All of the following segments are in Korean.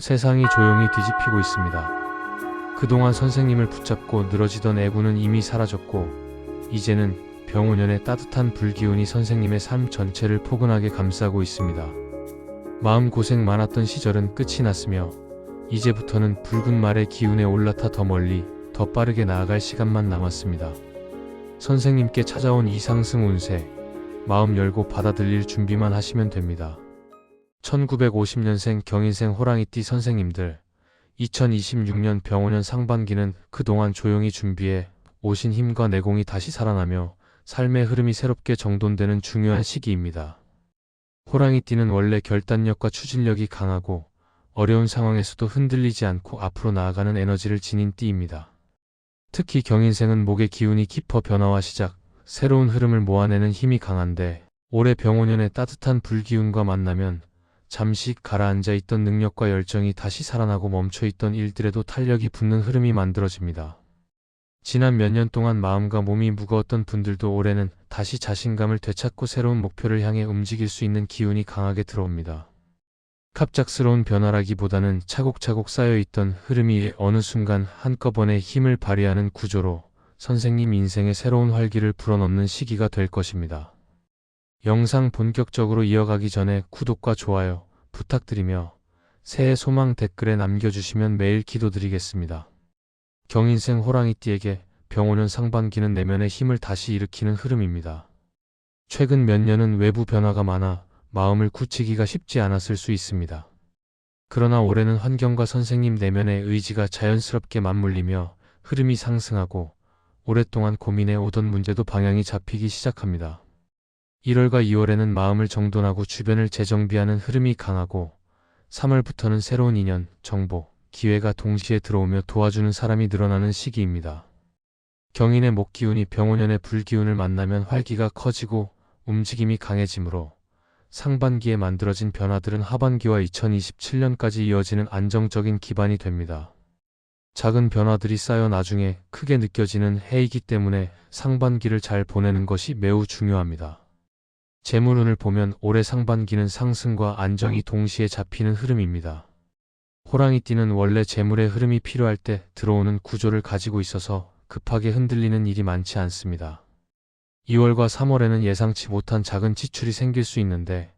세상이 조용히 뒤집히고 있습니다. 그동안 선생님을 붙잡고 늘어지던 애구는 이미 사라졌고, 이제는 병원연의 따뜻한 불기운이 선생님의 삶 전체를 포근하게 감싸고 있습니다. 마음고생 많았던 시절은 끝이 났으며, 이제부터는 붉은 말의 기운에 올라타 더 멀리, 더 빠르게 나아갈 시간만 남았습니다. 선생님께 찾아온 이 상승 운세, 마음 열고 받아들일 준비만 하시면 됩니다. 1950년생 경인생 호랑이띠 선생님들, 2026년 병원연 상반기는 그동안 조용히 준비해 오신 힘과 내공이 다시 살아나며 삶의 흐름이 새롭게 정돈되는 중요한 시기입니다. 호랑이띠는 원래 결단력과 추진력이 강하고 어려운 상황에서도 흔들리지 않고 앞으로 나아가는 에너지를 지닌 띠입니다. 특히 경인생은 목의 기운이 깊어 변화와 시작, 새로운 흐름을 모아내는 힘이 강한데, 올해 병원연의 따뜻한 불기운과 만나면 잠시 가라앉아 있던 능력과 열정이 다시 살아나고 멈춰있던 일들에도 탄력이 붙는 흐름이 만들어집니다. 지난 몇 년 동안 마음과 몸이 무거웠던 분들도 올해는 다시 자신감을 되찾고 새로운 목표를 향해 움직일 수 있는 기운이 강하게 들어옵니다. 갑작스러운 변화라기보다는 차곡차곡 쌓여있던 흐름이 어느 순간 한꺼번에 힘을 발휘하는 구조로 선생님 인생의 새로운 활기를 불어넣는 시기가 될 것입니다. 영상 본격적으로 이어가기 전에 구독과 좋아요 부탁드리며 새해 소망 댓글에 남겨주시면 매일 기도드리겠습니다. 경인생 호랑이띠에게 병원연 상반기는 내면의 힘을 다시 일으키는 흐름입니다. 최근 몇 년은 외부 변화가 많아 마음을 굳히기가 쉽지 않았을 수 있습니다. 그러나 올해는 환경과 선생님 내면의 의지가 자연스럽게 맞물리며 흐름이 상승하고 오랫동안 고민해 오던 문제도 방향이 잡히기 시작합니다. 1월과 2월에는 마음을 정돈하고 주변을 재정비하는 흐름이 강하고 3월부터는 새로운 인연, 정보, 기회가 동시에 들어오며 도와주는 사람이 늘어나는 시기입니다. 경인의 목기운이 병원연의 불기운을 만나면 활기가 커지고 움직임이 강해지므로 상반기에 만들어진 변화들은 하반기와 2027년까지 이어지는 안정적인 기반이 됩니다. 작은 변화들이 쌓여 나중에 크게 느껴지는 해이기 때문에 상반기를 잘 보내는 것이 매우 중요합니다. 재물운을 보면 올해 상반기는 상승과 안정이 동시에 잡히는 흐름입니다. 호랑이띠는 원래 재물의 흐름이 필요할 때 들어오는 구조를 가지고 있어서 급하게 흔들리는 일이 많지 않습니다. 2월과 3월에는 예상치 못한 작은 지출이 생길 수 있는데,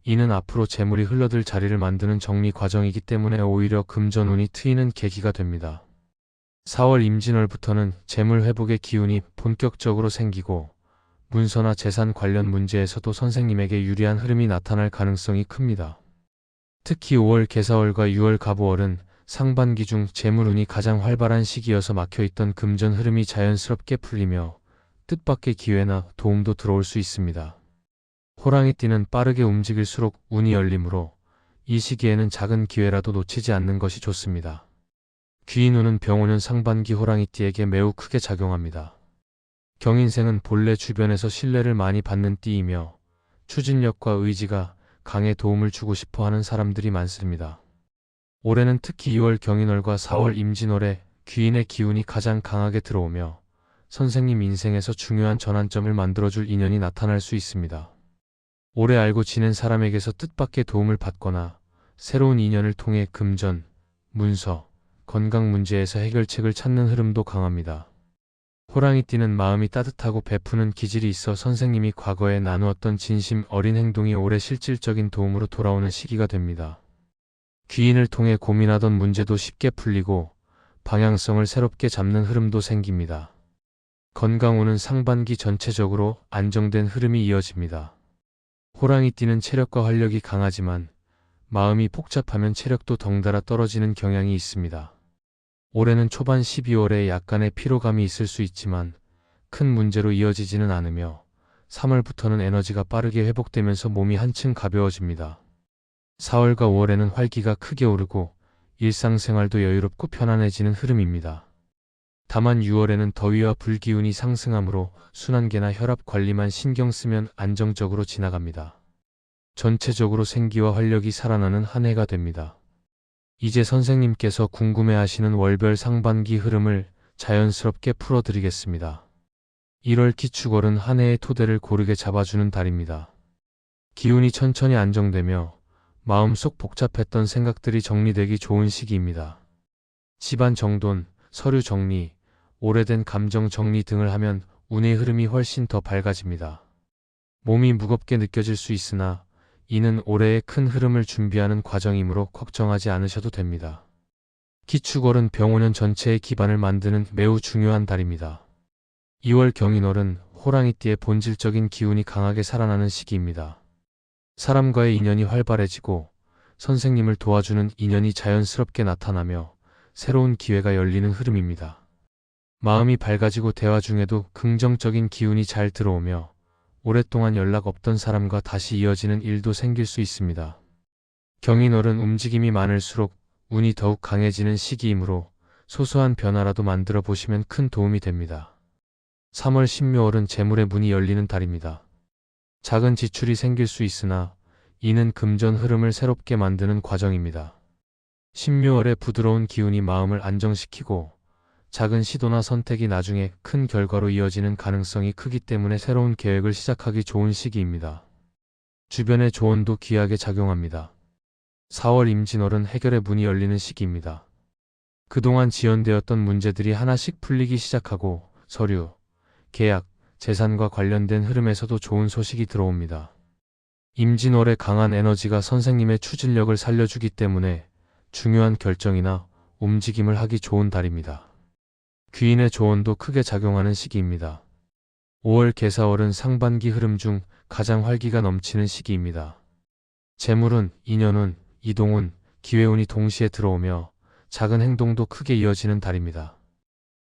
이는 앞으로 재물이 흘러들 자리를 만드는 정리 과정이기 때문에 오히려 금전운이 트이는 계기가 됩니다. 4월 임진월부터는 재물 회복의 기운이 본격적으로 생기고 문서나 재산 관련 문제에서도 선생님에게 유리한 흐름이 나타날 가능성이 큽니다. 특히 5월 개사월과 6월 갑오월은 상반기 중 재물운이 가장 활발한 시기여서 막혀있던 금전 흐름이 자연스럽게 풀리며 뜻밖의 기회나 도움도 들어올 수 있습니다. 호랑이띠는 빠르게 움직일수록 운이 열리므로 이 시기에는 작은 기회라도 놓치지 않는 것이 좋습니다. 귀인운은 병원연 상반기 호랑이띠에게 매우 크게 작용합니다. 경인생은 본래 주변에서 신뢰를 많이 받는 띠이며 추진력과 의지가 강해 도움을 주고 싶어 하는 사람들이 많습니다. 올해는 특히 2월 경인월과 4월 임진월에 귀인의 기운이 가장 강하게 들어오며 선생님 인생에서 중요한 전환점을 만들어줄 인연이 나타날 수 있습니다. 오래 알고 지낸 사람에게서 뜻밖의 도움을 받거나 새로운 인연을 통해 금전, 문서, 건강 문제에서 해결책을 찾는 흐름도 강합니다. 호랑이띠는 마음이 따뜻하고 베푸는 기질이 있어 선생님이 과거에 나누었던 진심 어린 행동이 올해 실질적인 도움으로 돌아오는 시기가 됩니다. 귀인을 통해 고민하던 문제도 쉽게 풀리고 방향성을 새롭게 잡는 흐름도 생깁니다. 건강운은 상반기 전체적으로 안정된 흐름이 이어집니다. 호랑이띠는 체력과 활력이 강하지만 마음이 복잡하면 체력도 덩달아 떨어지는 경향이 있습니다. 올해는 초반 12월에 약간의 피로감이 있을 수 있지만 큰 문제로 이어지지는 않으며 3월부터는 에너지가 빠르게 회복되면서 몸이 한층 가벼워집니다. 4월과 5월에는 활기가 크게 오르고 일상생활도 여유롭고 편안해지는 흐름입니다. 다만 6월에는 더위와 불기운이 상승하므로 순환계나 혈압 관리만 신경 쓰면 안정적으로 지나갑니다. 전체적으로 생기와 활력이 살아나는 한 해가 됩니다. 이제 선생님께서 궁금해하시는 월별 상반기 흐름을 자연스럽게 풀어드리겠습니다. 1월 기축월은 한 해의 토대를 고르게 잡아주는 달입니다. 기운이 천천히 안정되며 마음속 복잡했던 생각들이 정리되기 좋은 시기입니다. 집안 정돈, 서류 정리, 오래된 감정 정리 등을 하면 운의 흐름이 훨씬 더 밝아집니다. 몸이 무겁게 느껴질 수 있으나 이는 올해의 큰 흐름을 준비하는 과정이므로 걱정하지 않으셔도 됩니다. 기축월은 병오년 전체의 기반을 만드는 매우 중요한 달입니다. 2월 경인월은 호랑이띠의 본질적인 기운이 강하게 살아나는 시기입니다. 사람과의 인연이 활발해지고 선생님을 도와주는 인연이 자연스럽게 나타나며 새로운 기회가 열리는 흐름입니다. 마음이 밝아지고 대화 중에도 긍정적인 기운이 잘 들어오며 오랫동안 연락 없던 사람과 다시 이어지는 일도 생길 수 있습니다. 경인월은 움직임이 많을수록 운이 더욱 강해지는 시기이므로 소소한 변화라도 만들어 보시면 큰 도움이 됩니다. 3월 신묘월은 재물의 문이 열리는 달입니다. 작은 지출이 생길 수 있으나 이는 금전 흐름을 새롭게 만드는 과정입니다. 신묘월의 부드러운 기운이 마음을 안정시키고 작은 시도나 선택이 나중에 큰 결과로 이어지는 가능성이 크기 때문에 새로운 계획을 시작하기 좋은 시기입니다. 주변의 조언도 귀하게 작용합니다. 4월 임진월은 해결의 문이 열리는 시기입니다. 그동안 지연되었던 문제들이 하나씩 풀리기 시작하고 서류, 계약, 재산과 관련된 흐름에서도 좋은 소식이 들어옵니다. 임진월의 강한 에너지가 선생님의 추진력을 살려주기 때문에 중요한 결정이나 움직임을 하기 좋은 달입니다. 귀인의 조언도 크게 작용하는 시기입니다. 5월 계사월은 상반기 흐름 중 가장 활기가 넘치는 시기입니다. 재물운, 인연운, 이동운, 기회운이 동시에 들어오며 작은 행동도 크게 이어지는 달입니다.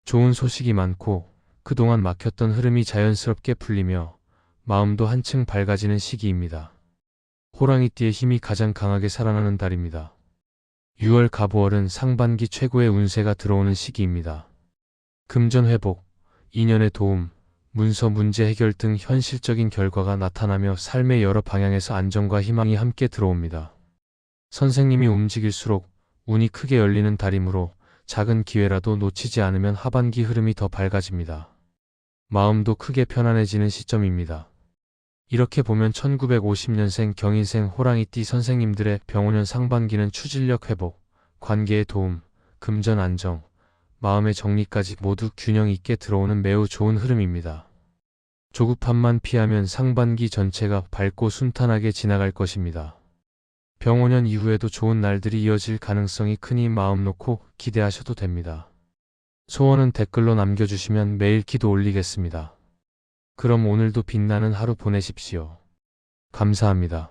좋은 소식이 많고 그동안 막혔던 흐름이 자연스럽게 풀리며 마음도 한층 밝아지는 시기입니다. 호랑이띠의 힘이 가장 강하게 살아나는 달입니다. 6월 갑오월은 상반기 최고의 운세가 들어오는 시기입니다. 금전 회복, 인연의 도움, 문서 문제 해결 등 현실적인 결과가 나타나며 삶의 여러 방향에서 안정과 희망이 함께 들어옵니다. 선생님이 움직일수록 운이 크게 열리는 달이므로 작은 기회라도 놓치지 않으면 하반기 흐름이 더 밝아집니다. 마음도 크게 편안해지는 시점입니다. 이렇게 보면 1950년생 경인생 호랑이띠 선생님들의 병오년 상반기는 추진력 회복, 관계의 도움, 금전 안정, 마음의 정리까지 모두 균형 있게 들어오는 매우 좋은 흐름입니다. 조급함만 피하면 상반기 전체가 밝고 순탄하게 지나갈 것입니다. 병오년 이후에도 좋은 날들이 이어질 가능성이 크니 마음 놓고 기대하셔도 됩니다. 소원은 댓글로 남겨주시면 매일 기도 올리겠습니다. 그럼 오늘도 빛나는 하루 보내십시오. 감사합니다.